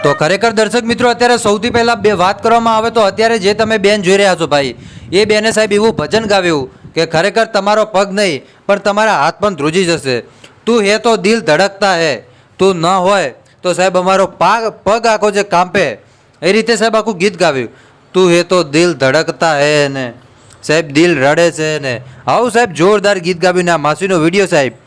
તો ખરેખર દર્શક મિત્રો અત્યારે સૌથી પહેલાં વાત કરવામાં આવે તો અત્યારે જે તમે બેન જોઈ રહ્યા છો ભાઈ, એ બેને સાહેબ એવું ભજન ગાવ્યું કે ખરેખર તમારો પગ નહીં પણ તમારા હાથ પણ ધ્રુજી જશે. તું હે તો દિલ ધડકતા હે, તું ન હોય તો સાહેબ અમારો પગ આખો જે કાંપે, એ રીતે સાહેબ આખું ગીત ગાવ્યું. તું હે તો દિલ ધડકતા હે ને સાહેબ દિલ રડે છે ને, આવું સાહેબ જોરદાર ગીત ગાવ્યું. ને આ માસીનો વિડીયો સાહેબ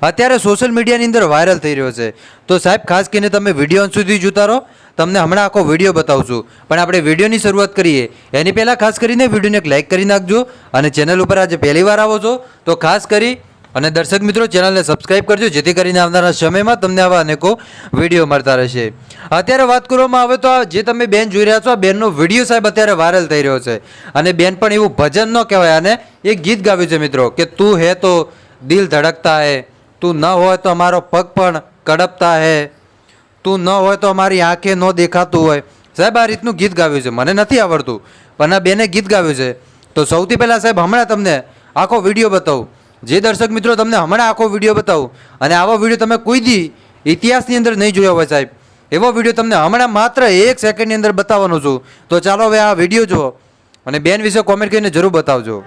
અત્યારે સોશિયલ મીડિયાની અંદર વાયરલ થઈ રહ્યો છે. તો સાહેબ ખાસ કરીને તમે વિડીયો અંત સુધી જોતા રહો, તમને હમણાં આખો વિડીયો બતાવું છું. પણ આપણે વિડીયોની શરૂઆત કરીએ એની પહેલાં ખાસ કરીને વિડીયોને એક લાઇક કરી નાખજો. અને ચેનલ ઉપર આજે પહેલી વાર આવો છો તો ખાસ કરી અને દર્શક મિત્રો ચેનલને સબસ્ક્રાઇબ કરજો, જેથી કરીને આવનારા સમયમાં તમને આવા અનેકો વિડીયો મળતા રહેશે. અત્યારે વાત કરવામાં આવે તો જે તમે બેન જોઈ રહ્યા છો, આ બેનનો વિડીયો સાહેબ અત્યારે વાયરલ થઈ રહ્યો છે. અને બેન પણ એવું ભજન ન કહેવાય, અને એક ગીત ગાવ્યું છે મિત્રો કે તું હે તો દિલ ધડકતા હે, તું ન હોય તો અમારો પગ પણ કડપતા હે, તું ન હોય તો અમારી આંખે ન દેખાતું હોય. સાહેબ આ રીતનું ગીત ગાવ્યું છે, મને નથી આવડતું પણ આ બેને ગીત ગાવ્યું છે. તો સૌથી પહેલાં સાહેબ હમણાં તમને આખો વિડીયો બતાવું. જે દર્શક મિત્રો તમને હમણાં આખો વિડીયો બતાવું, અને આવો વિડીયો તમે કોઈ દી ઇતિહાસની અંદર નહીં જોયો હોય સાહેબ, એવો વિડીયો તમને હમણાં માત્ર 1 સેકન્ડની અંદર બતાવવાનો છું. તો ચાલો હવે આ વિડીયો જુઓ અને બેન વિશે કોમેન્ટ કરીને જરૂર બતાવજો.